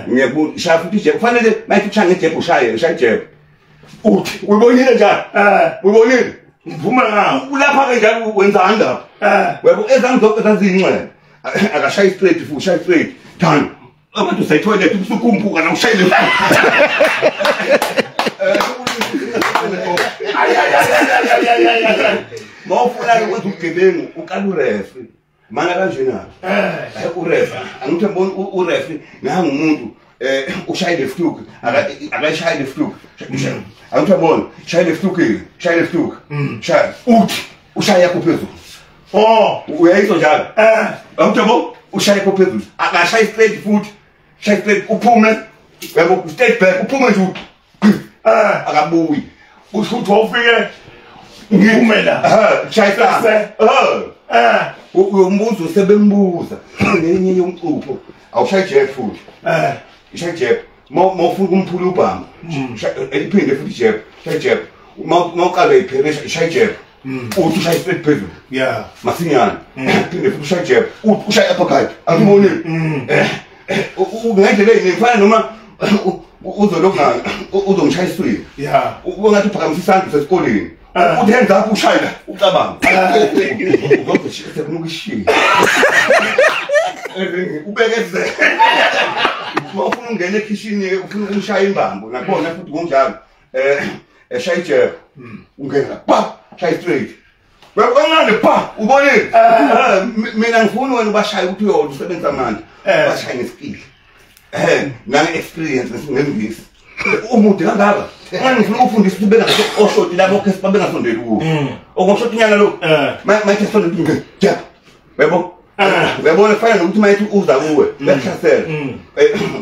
ngiyabuza shaya futhi ijepe kufanele mayithi ushaya ngejepe shaya ijepe uthi uyibonile njani uyibonile ngiphuma ngawo lapha ke njalo wenzani lapha webo ezami zonke zazincane akashaya straight futhi ushaya straight thana abantu sayithoilet usukumpuka na ushayile mawufuna ukwenza ugebengu uqala urefe mana kanjena urefe angithi ngibona urefe nangu umuntu ushayile left hook akashayile left hook angithi ngibona shayile left hook shaya uthi ushaya yakho phezulu uyayizwa njalo angithi ngibona ushaya yakho phezulu akashaya straight futhi shaya straight uphume yabo step back uphume nje akabuyi usuthi wofike ngiphume la shaya uyombuza usebembuza nenye yomcupho awushaya jeep futhi shaya jeep mawufuna umphula ubhamba eliphinde futhi jeep mawuqala iphele shaya jeep uthi ushaya straight phezulu masinyana phinde futhi ushaya jeep uthi ushaya uppercut angiboni ungendlela ngifana noma uzolokha uzongishaya iswini ungathi uphakamisa isandla sesikoleni uthi hands up ushayela ucabanga uzoshisa kunokushiya ubekeze ufuna ungena ekitchen ufuna ukushaya imbambo nakhona futhi kunjalo shaya ijeep ungena pa shaya straight Wabangane pa ubonile mina ngifuna wena ubashaye ukuthi uyona usebenza amandla bashaye ngeskill nani experience ngesingisi umude kangaka manje ngifuna ukufundisa ukuthi bena oshoti labo ke sibabe ngasondela kuwo okoshoti nyana lo mayithi sondela ukuthi jab yebo uyabona fana nokuthi mayithi uza kuwe bekuhlasela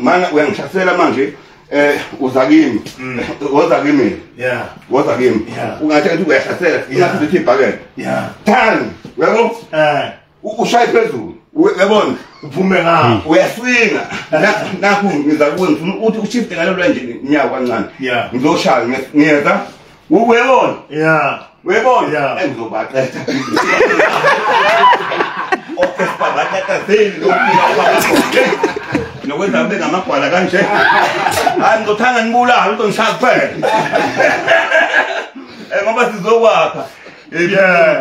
mana uyangihlasela manje uza kimi woza kimi woza kimi ungathi ukuthi uyahlasela ingathi uthi ibhakela thani yabo ushaya phezulu uyabona uphume ngawo uyaswinga nakho ngiza kuwe ngifuna ukuthi ushift ngalelo nje nyawo kancane ngizoshaya ngiyeza uyebona uyebona engizobaqetha okay sibabathatha zeni nokwenza ube ngamagwala kanje hayi ngizothanga ngibulala uzongishaya kuphela ngoba sizokwakha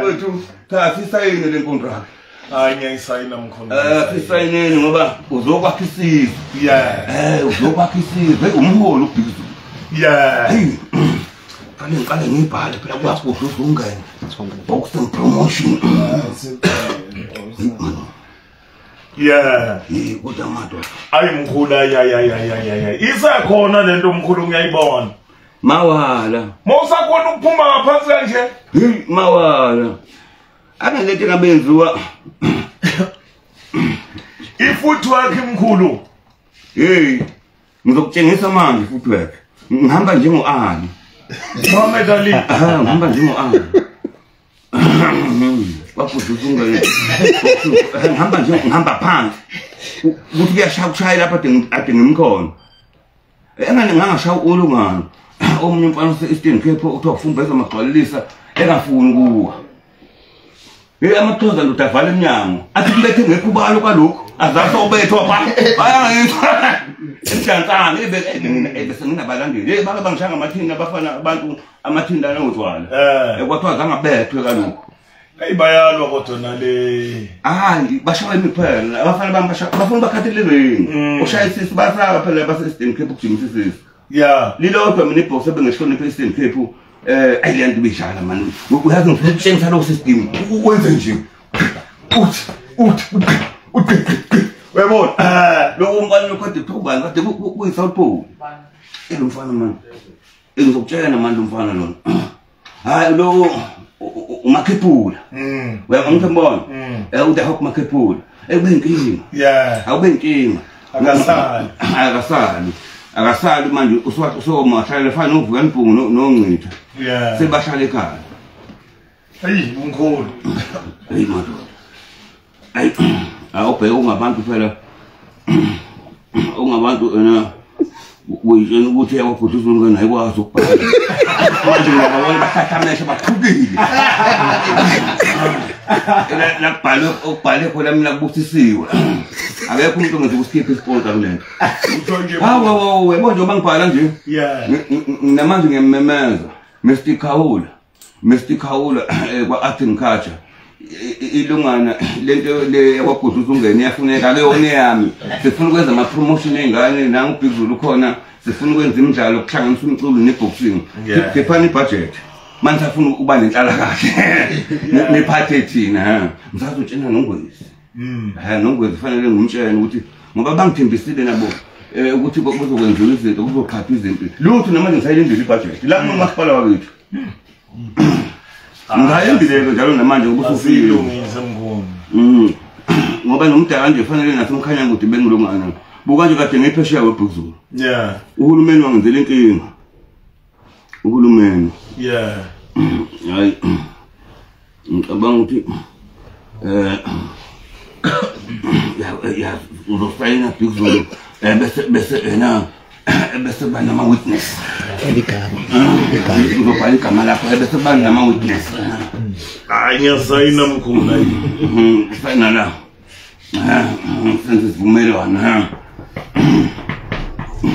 wethu cha sisayine le contract hayi ngiyayisayina mkhulu sisayineni ngoba uzokwakha isizwe uzokwakha isizwe umholo ubhizi fanele ngiqale ngibhale phela kwakho uzongena boxing promotion kodwa madwa ayi mkhulu ya isakhona lento mkhulu ngiyayibona mawala mawusakhona ukuphuma ngaphansi kanje mawala akangathi ngabenziwa ifootwork mkhulu ngizokutshengisa manje ifootwork ngihamba njengo-Ali Muhammad Ali ngihamba njengo-Ali bafudusunga ngihamba phansi ukuthi kuyashaya lapha ade ngimkhona engane ngangashaya ulungano omunye umfana ose-Eastern Cape uthiwa kufumbeza amagcwalelisa engafuni kuwa amathoza ndoda avala emnyango athi kubethe ngekhubalo kwalokhu azathi obethwa pha ayangizwa emjansana bese nginabalandeli bake bangishaya ngamathinda abafana abantu amathinda anotshwala kwathiwa zangabethwe kalokhu bayalwa kodwa nale hayi bashaya imiphela abafana bami bafuna bakhatheleleni ushaya isisi basaka phela base-Eastern Cape ukujimisa isisi lilodwa mina ibhoksi ebengishonipha e-Eastern Cape ayilento bejala mani uyazi ngifuna ukutshengisa lo system ukwenze nje uthi uyabona lo umfana lokade phubani kade kuyi-South Pole elomfana mani engizokutshela manje umfana lona hayi lo umakhephula uyabona ngibona udahok umakhephula Ekubinkinga. Yeah. Awubenkinga. Akasali manje usomashayela fana uvuka impungu noncitha. Yeah. Sebashala ekhaya. Hey, mkhulu. Hey madoda. Ay awubheka ungabantu phela. Ungabantu ena uyitshela ukuthi yakubhuduza ngene ayikwazi ukubhala. Manje ngiyabona bakhathamesha bakhulile. La ubhale khona mina kubusisiwe. Akekho umuntu ongenza ukuskipha isponsor kulento. Hawo webo nje bangibhala nje. Yeah. Namanje ngiyamemeza. Mr. Khawula kwa Acting Culture. Ilungana lento le yakubhuduza ungene yafuneka akuyona yami. Sifuna ukwenza ama promotion engane nangu Big Zulu khona. Sifuna ukwenza imidlalo ukuhlanganisa umculo neboxing. Siphana ibudget. Manje sifuna ukuba nenhlala kahle. Nephathe thina ngisazotshena noNgwezi. NoNgwezi fanele ngumtshene ukuthi ngoba bangithembisile nabo ukuthi kuzokwenziwa izinto kuzoqhapha izinto. Lutho namanje ngisayilindele ibudget. La umasipala wakithi. Ngayembile njalo namanje ubusufile ulungise mkhulu. Ngoba nomdala nje fanele nasemkhanya ukuthi bengilungana. Buka nje kade ngephesheya weBhuzulu. Yeah. Uhulumeni wangenzela inkinga. Uhulumeni. Yeah. Hayi. Ngicabanga ukuthi ya uzofayina Bhuzulu bese bese banama witness. Uzobhala igama lakho bese banama witness. Hayi ngiyasayina mkhulu hayi. Sayina la. Senze sivumelwano.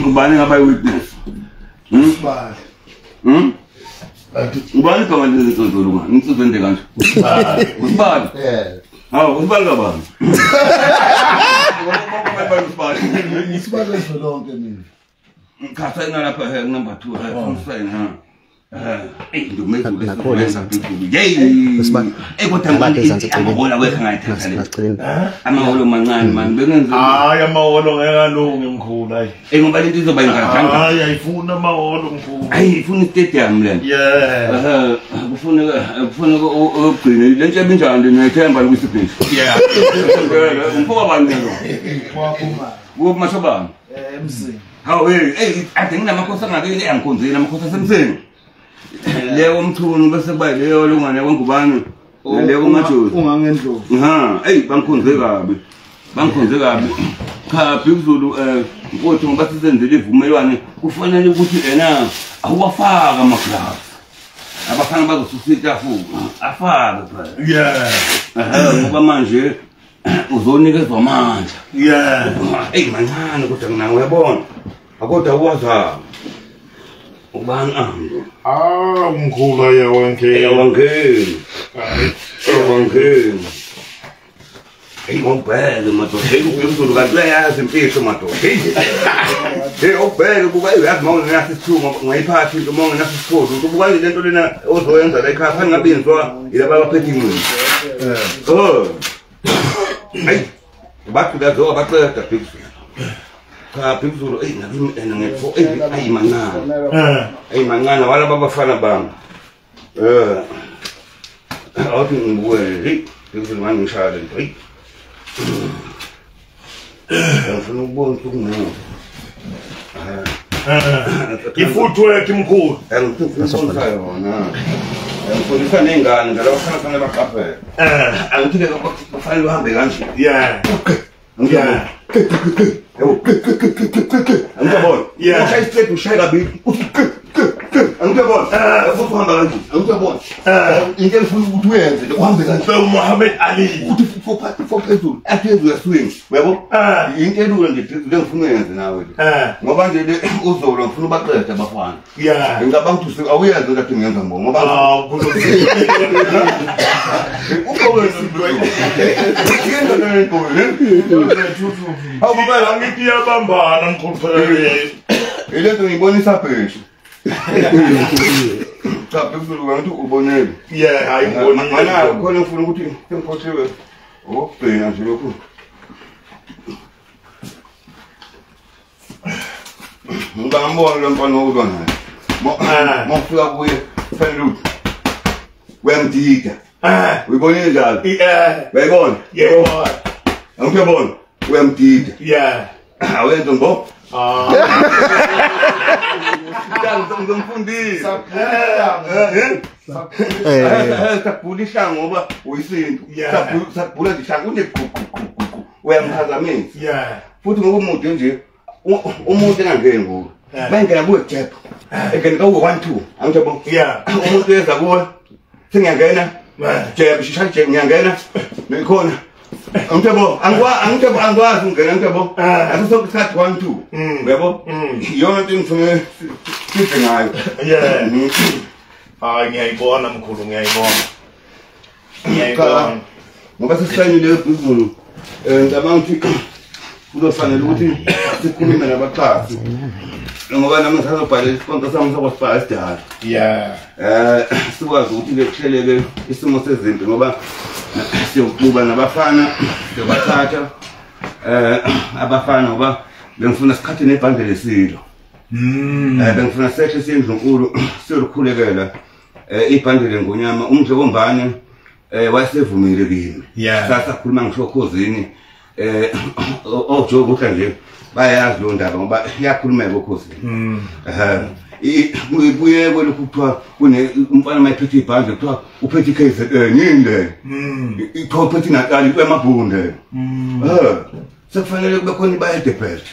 Ubani ngaba witness? Usibali. Ubani igama lezizolo manje? Ngisizwende kanje. Usibali. Hawu usibali kabani? Isibalo lonke mina. Ngikhathayina lapha number 2 sign ndumeza lesenza Bhuzulu. Yey. Kodwa amaholo wekha ngayithatha. Amaholo mancane man bengenza. Hayi amaholo ngeke alunge mkhulu hayi. Ngoba lento izoba ingadlanga. Hayi ayifuna amaholo mkhulu. Hayi ifuna istadium lento. Yeah. Kufuneka ugcine lento ebinjani nethemba lokusibhishi. Yeah. Umfoka bani lo? Waphuma. Kumashabani. Emsini. Hawu ade nginamakhosi angakile yangikhonzeni amakhosi asemseni. Leyo umthunu bese kuba leyo lungane kwangubani. Leyo majozi. Ungangendlovu. Bangkhonze kabi. Cha Bhuzulu mfowethu ngoba sisenzele ivumelwane kufanele ukuthi awafaka amaglove. Abafana bazosusita futhi afaka phela. Yeah. Ngoba manje uzonikezwa amandla. Yeah. Mancane kodwa mina uyabona. Akodwa uwaza. Ubani ando? Mkhulu ayawangeni. Awangeni. Ngombhele madoda. Bhuzulu kanti uyayazi imfihlo madoda. Ubhele kuba uyazi mawona nasithunga ngayiphathi into mawona nasiphozo. Ubuka lento lena ozoyenza la ekhaya phani ngabinzwa ilaba abaphethe ingqondo. Hayi. Bathi lazo abaqeda Bhuzulu. Cha Bhuzulu nakimi ngekho mancane wala babafana bami. Awuthi ngibuye Bhuzulu manje ngishaya lento. Ngifuna ukubona ukuthi ifootwork mkhulu. Ngifuna yona. Ngifuna nengane ngalo kufanele baqaphele. Angithi ke kufanele uhambe kanje. Yeah. Yeah. Angiyabona. Yeah. Ushaya straight ushaya kabili. Angiyabona. Futhi uhamba kanje. Angiyabona. Into efuna ukuthi uyenze uhambe kanje. Muhammad Ali. Uthi for Phezulu. Aphezulu yaswing. Uyabo? Into elula nje Phezulu engifuna uyenze nawe. Ngoba nje uzolo ngifuna ubaqeda abafana. Yeah. Ngicabanga ukuthi awuyenze lapho ngiyenza mbongo ngoba Awubala ngithi iyabambana mkhulu. Ilento ngibonisa pheshe. Cha Bhuzulu ngathi ubonele. Yeah, hayi ngibonile. Mana khona ngifuna ukuthi ngiphothewe. Okubheka nje lokho. Ngibambona lo mfana odwa naye. Mofika kuye fanele ukuthi wemdida. Uyibonile njalo? Yeah. Uyayibona? Yeah. angiyabona uyamdida Yeah. awenze ngo ngizomfundisa sakubulisa ngoba uyisinto sakubula dishaka unegugugugu uyamphazamisa Yeah. futhi ngoba umuntu nje umuntu engangeni ngoba bayingena kuwe jepha engene ka 1 2 angiyabona Yeah. umuntu eza kuwe singiyangena jepha shishaje ngiyangena ngikhona angiyabona angikwazi ungena ngiyabona asisonke isikhathi 1 2 uyabo yona into ngifuna sithi ngayo Yeah. Hayi ngiyayibona mkhulu ngiyayibona. Ngiyayibona. ngoba sesayinile ebhizulu ngicabanga ukuthi kuzofanele ukuthi sikhulume nabaxhasi ngoba nami ngisazobhala isikonto sami sokwasifaka sidala Yeah. sikwazi ukuthi-ke kuhleleke isimo sezinto ngoba siyokuba nabafana siyobathatha abafana ngoba bengifuna sikhathe nebhande lesilo bengifuna sehle siyendlunkulu siyolukhulekela ibhandile ngonyama umdlokombane wasevumile kimi Yeah. sasakhuluma ngisho khosini ojobe ukuthi nje bayazi lo ndaba ngoba iyakhulumeka okhosini ibuye kwelokhu kuthiwa umfana mayiphethe ibhande kuthiwa uphethe KZN yini le ithiwa uphethe iNatali kwemabhunde sekufanele kube khona ibayedebhet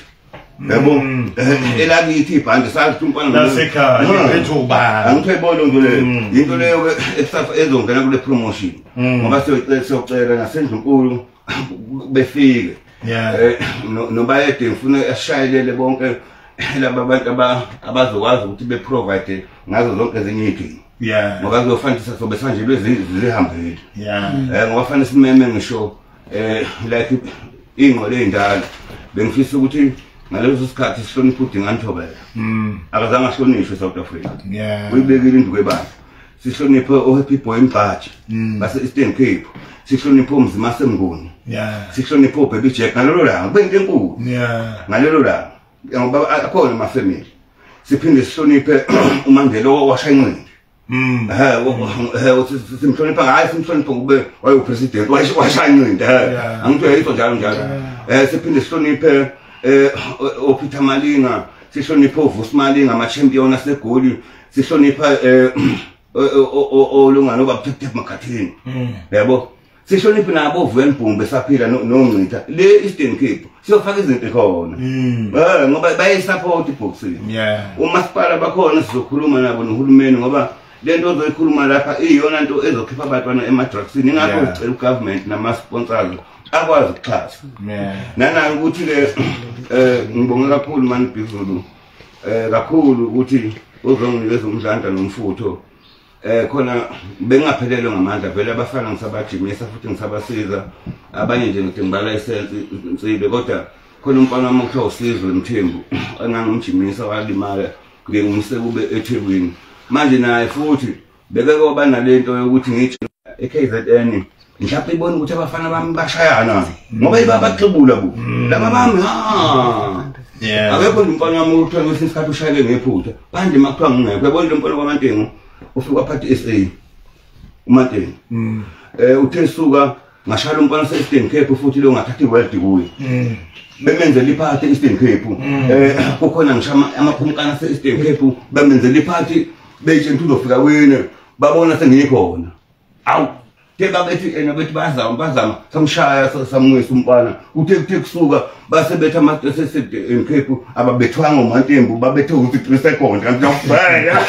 yabo elakithi ibhande sathi umfana Lasekhaya ethuba. angithebona into leyo into leyo ezongena kule promotion ngoba siyocela nasendlunkulu befike nobayede ngifuna ashayelele bonke laba bantu abazokwazi ukuthi beprovide ngazo zonke ezinye izinto Yeah. ngoba kuzofanele sobe sanje lezihambile Yeah. ngoba fanele simeme ngisho like ingqole endala bengifisa ukuthi ngaleso sikhathi sihloniphe uDinganthobela akazange ahlonishwe eSouth Africa Yeah. uyibekile induku ebandla sihloniphe oHappy Boy Mgcaji base Eastern Cape sihloniphe uMzima Semnguni Yeah. sihloniphe uBaby Jack ngalelo langa kuyinto enkulu Yeah. ngalelo langa ngoba akhona amafamily siphinde sihloniphe uMandelo washayincindi simhlonipha ngaye simhlonipha kube wayepresident washayincindi angithi yayitho njalo njalo siphinde sihloniphe oPeter Malinga sihloniphe uVusi Malinga ama-champion asegoli sihlonipha olungana obaphethe emakhathini yabo sihloniphe nabo Vuyenbhumbe besaphila noNgcitha le Eastern Cape siyofaka izinto khona ngoba bayisupport iboxing umasipala bakhona sizokhuluma nabo nohulumeni ngoba lento ozoyikhuluma lapha iyona into ezokhipha abantwana emadrugsini ingakho ucela ugovernment nama-sponsors akwazi ukuxhasa nanani ukuthi-ke ngibonge kakhulu mani Bhizulu kakhulu ukuthi uzonginikeza umdlandla nomfutho khona bengaphelelwe ngamandla vele abafana ngisabajimisa futhi ngisabasiza abanye nje ngithi ngibala isensi insibe kodwa khona umfana wami okuthiwa uSizwe Mthembu engangimjimisa walimala ngingumse kube eThekwini manje naye futhi beke koba nalento yokuthi ngithi eKZN mhlawumbe ibona ukuthi abafana bami bashayana ngoba ibabaxubula bu laba bami akekho umfana wami ukuthiwa ngesinye isikhathi ushayele ngephutha manje makuthiwa ngingekho yabona lo mfana kwaMantengo ufika phathi SA uMantengo uthe suka ngashaya umfana se-Eastern Cape futhi lo ngathathi iWorld kuye bemenzela iphathi e-Eastern Cape kukhona ngisho amaphumkana se-Eastern Cape bemenzela iphathi beyitshela ukuthi uzofika wena babona sengikhona awu babethi bethi bazama samshaya samwisa umfana uthe kusuka basebetha ama-e-Eastern Cape ababethwanga uMantembu babethe ukuthi 3 seconds kanti ngiyakubheka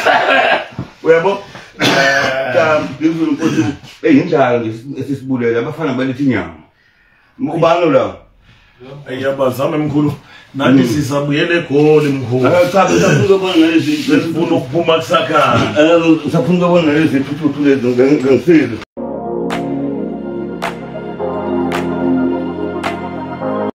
uyabo Bhizulu mfowethu indlala esisibulela abafana balethe inyama ubani la Ayabazama mkhulu nathi sisabuyele eGoli mkhulu cha sifuna nalezi sifuna ukuphuma kusakhaya sifuna ukubona nalezi thuthu lezi ngengisiza